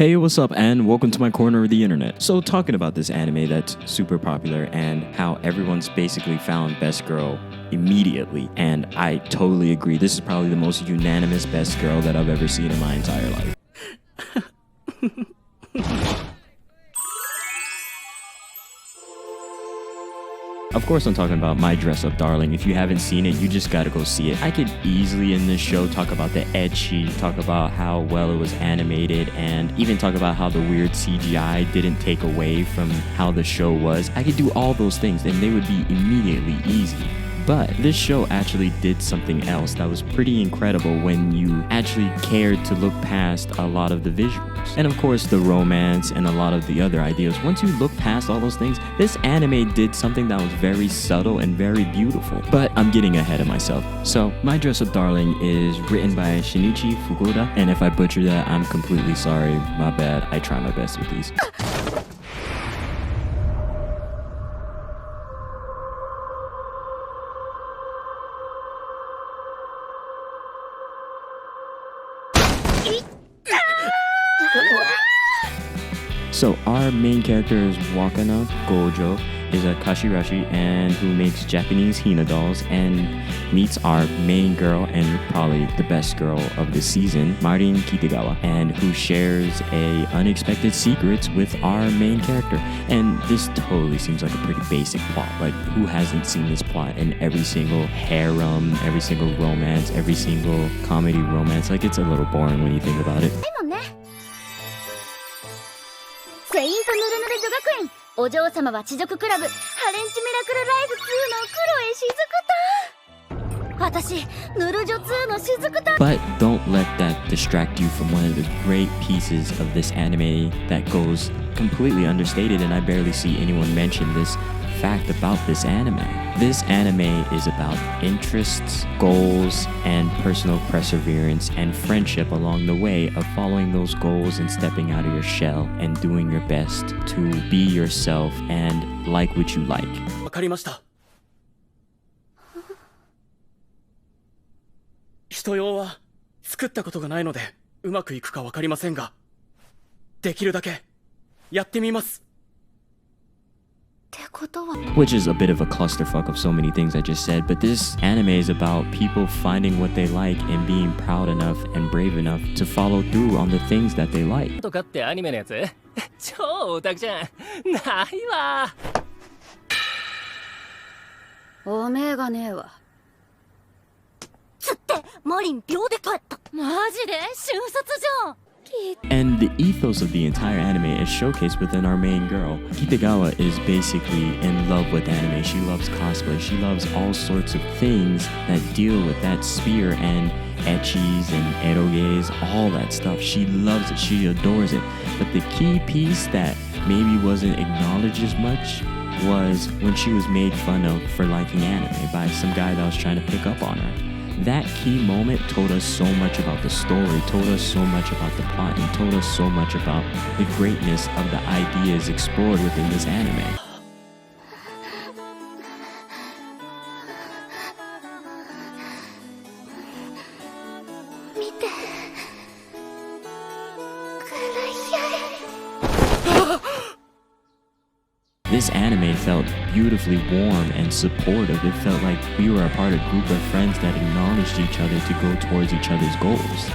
Hey, what's up, and welcome to my corner of the internet. So, talking about this anime that's super popular and how everyone's basically found Best Girl immediately, and I totally agree. This is probably the most unanimous Best Girl that I've ever seen in my entire life. Of course, I'm talking about My Dress Up Darling. If you haven't seen it, you just gotta go see it. I could easily in this show talk about the ecchi, talk about how well it was animated, and even talk about how the weird CGI didn't take away from how the show was. I could do all those things and they would be immediately easy. But this show actually did something else that was pretty incredible when you actually cared to look past a lot of the visuals. And of course, the romance and a lot of the other ideas. Once you look past all those things, this anime did something that was very subtle and very beautiful. But I'm getting ahead of myself. So, My Dress Up Darling is written by Shinichi Fukuda. And if I butcher that, I'm completely sorry. My bad. I try my best with these. So our main character is Wakana Gojo, is a kashirashi and who makes Japanese Hina dolls, and meets our main girl and probably the best girl of the season, Marin Kitagawa, and who shares a unexpected secrets with our main character. And this totally seems like a pretty basic plot. Like, who hasn't seen this plot in every single harem, every single romance, every single comedy romance? Like, it's a little boring when you think about it. セイントヌルヌル女学園お嬢様は地獄クラブハレンチミラクルライフ2の黒江しずくた私ヌル女2のしずくた But don't let that distract you from one of the great pieces of this anime that goes completely understated, and I barely see anyone mention this fact about this anime. This anime is about interests, goals, and personal perseverance and friendship along the way of following those goals and stepping out of your shell and doing your best to be yourself and like what you like. わかりました。人用は作ったことがないのでうまくいくかわかりませんが、できるだけやってみます。 Which is a bit of a clusterfuck of so many things I just said, but this anime is about people finding what they like and being proud enough and brave enough to follow through on the things that they like. とかってアニメのやつ超オタクじゃんないわおめえがねえわつってマリン秒で帰ったマジで瞬殺じゃん And the ethos of the entire anime is showcased within our main girl. Kitagawa is basically in love with anime. She loves cosplay. She loves all sorts of things that deal with that sphere and ecchis and eroges, all that stuff. She loves it. She adores it. But the key piece that maybe wasn't acknowledged as much was when she was made fun of for liking anime by some guy that was trying to pick up on her. That key moment told us so much about the story, told us so much about the plot, and told us so much about the greatness of the ideas explored within this anime. This anime felt beautifully warm and supportive. It felt like we were a part of a group of friends that acknowledged each other to go towards each other's goals.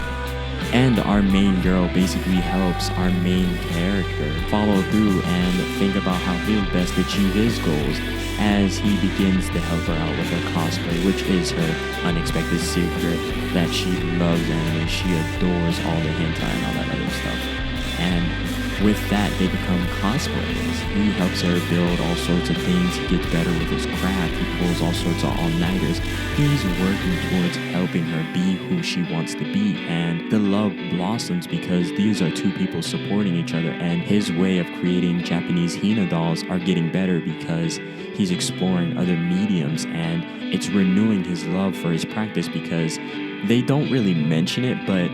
And our main girl basically helps our main character follow through and think about how he'll best achieve his goals as he begins to help her out with her cosplay, which is her unexpected secret that she loves anime. She adores all the hentai and all that other stuff. And with that, they become cosplayers. He helps her build all sorts of things. He gets better with his craft. He pulls all sorts of all-nighters. He's working towards helping her be who she wants to be. And the love blossoms because these are two people supporting each other. And his way of creating Japanese Hina dolls are getting better because he's exploring other mediums. And it's renewing his love for his practice because they don't really mention it, but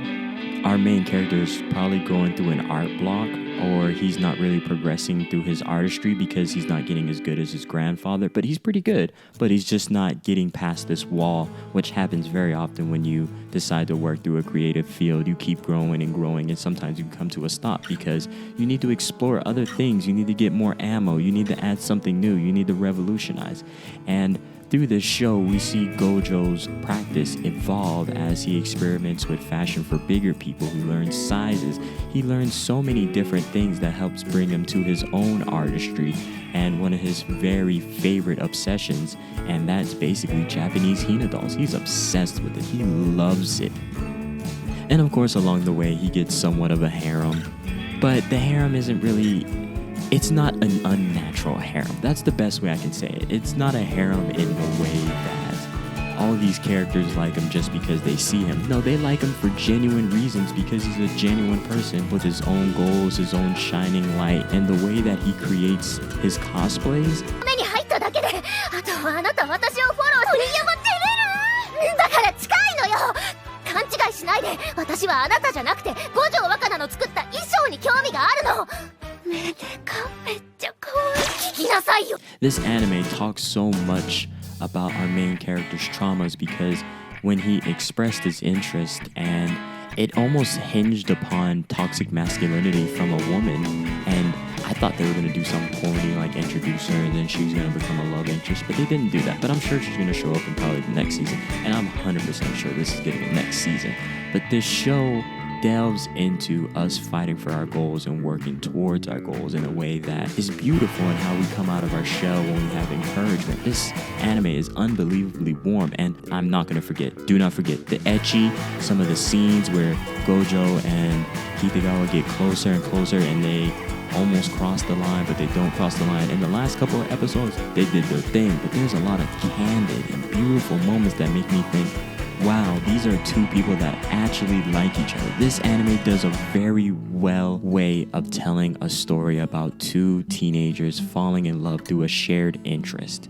our main character is probably going through an art block, or he's not really progressing through his artistry because he's not getting as good as his grandfather. But he's pretty good, but he's just not getting past this wall, which happens very often when you decide to work through a creative field. You keep growing and growing, and sometimes you come to a stop because you need to explore other things. You need to get more ammo. You need to add something new. You need to revolutionize. And through this show, we see Gojo's practice evolve as he experiments with fashion for bigger people. He learns sizes. He learns so many different things that helps bring him to his own artistry and one of his very favorite obsessions, and that's basically Japanese Hina dolls. He's obsessed with it. He loves it. And of course, along the way, he gets somewhat of a harem. But the harem isn't really... It's not an unnatural harem. That's the best way I can say it. It's not a harem in the way that all these characters like him just because they see him. No, they like him for genuine reasons because he's a genuine person with his own goals, his own shining light, and the way that he creates his cosplays. 目に入っただけで、あとはあなた私をフォロー鳥山照れる。だから近いのよ。勘違いしないで。私はあなたじゃなくて五条若菜の作った衣装に興味があるの。めでかめっちゃ可愛い。聞きなさいよ。This anime talks so much about our main character's traumas because when he expressed his interest, and it almost hinged upon toxic masculinity from a woman, and I thought they were going to do something corny like introduce her and then she's going to become a love interest, but they didn't do that. But I'm sure she's going to show up in probably the next season, and I'm 100% sure this is getting a next season. But this show delves into us fighting for our goals and working towards our goals in a way that is beautiful, and how we come out of our shell when we have encouragement. This anime is unbelievably warm, and I'm not going to forget, do not forget, the ecchi, some of the scenes where Gojo and Kitagawa get closer and closer and they almost cross the line, but they don't cross the line. In the last couple of episodes, they did their thing, but there's a lot of candid and beautiful moments that make me think, wow, these are two people that actually like each other. This anime does a very well way of telling a story about two teenagers falling in love through a shared interest.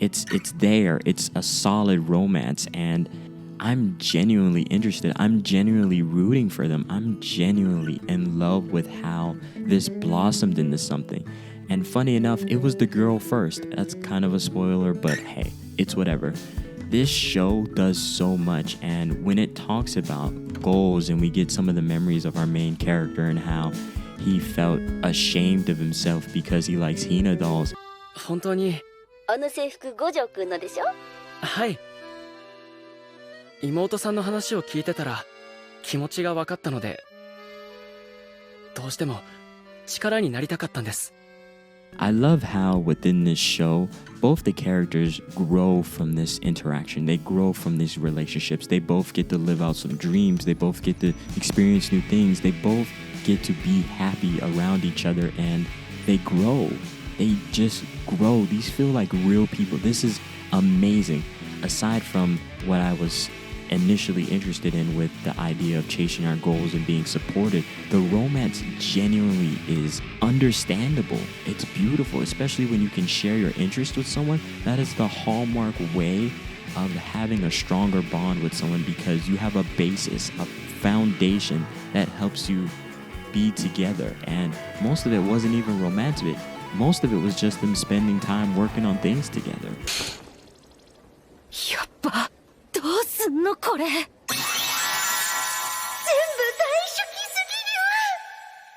It's there. It's a solid romance, and I'm genuinely interested. I'm genuinely rooting for them. I'm genuinely in love with how this blossomed into something. And funny enough, it was the girl first. That's kind of a spoiler, but hey, it's whatever. This show does so much, and when it talks about goals and we get some of the memories of our main character and how he felt ashamed of himself because he likes Hina dolls. 本当に。あの制服五条くんのでしょ？はい。妹さんの話を聞いてたら気持ちが分かったので、どうしても力になりたかったんです。I love how within this show, both the characters grow from this interaction. They grow from these relationships. They both get to live out some dreams. They both get to experience new things. They both get to be happy around each other, and they grow. They just grow. These feel like real people. This is amazing. Aside from what I was initially interested in with the idea of chasing our goals and being supported, the romance genuinely is understandable. It's beautiful, especially when you can share your interest with someone. That is the hallmark way of having a stronger bond with someone, because you have a basis, a foundation that helps you be together. And most of it wasn't even romantic. Most of it was just them spending time working on things together. やっば、どうすんのこれ。全部大初期す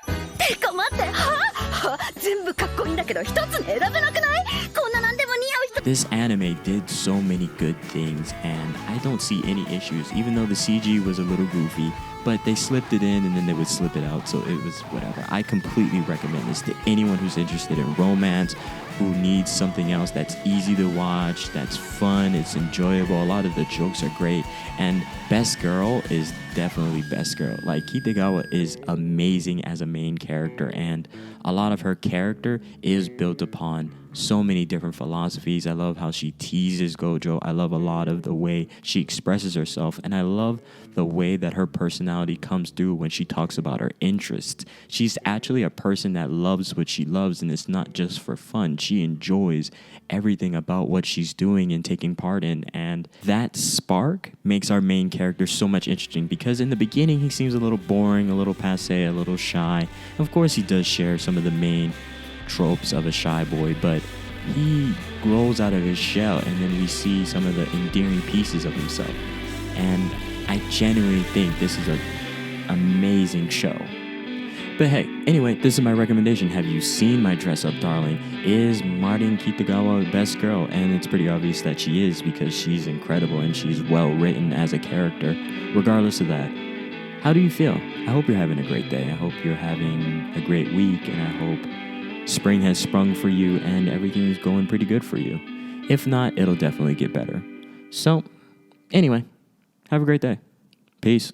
ぎる。てか待って、は全部かっこいいんだけど一つ選べなくない？こんななんでも似合う人。This anime did so many good things, and I don't see any issues, even though the CG was a little goofy. But they slipped it in and then they would slip it out, so it was whatever. I completely recommend this to anyone who's interested in romance, who needs something else that's easy to watch, that's fun, it's enjoyable. A lot of the jokes are great, and Best Girl is definitely best girl. Like, Kitagawa is amazing as a main character, and a lot of her character is built upon so many different philosophies. I love how she teases Gojo. I love a lot of the way she expresses herself, and I love the way that her personality comes through when she talks about her interests. She's actually a person that loves what she loves, and it's not just for fun. She enjoys everything about what she's doing and taking part in, and that spark makes our main character so much interesting, because in the beginning he seems a little boring, a little passé, a little shy. Of course, he does share some of the main tropes of a shy boy, but he grows out of his shell, and then we see some of the endearing pieces of himself. And I genuinely think this is an amazing show. But hey, anyway, this is my recommendation. Have you seen my Dress Up Darling? Is Marin Kitagawa the best girl? And it's pretty obvious that she is, because she's incredible and she's well written as a character. Regardless of that, how do you feel? I hope you're having a great day. I hope you're having a great week, and I hope spring has sprung for you and everything is going pretty good for you. If not, it'll definitely get better. So, anyway, have a great day. Peace.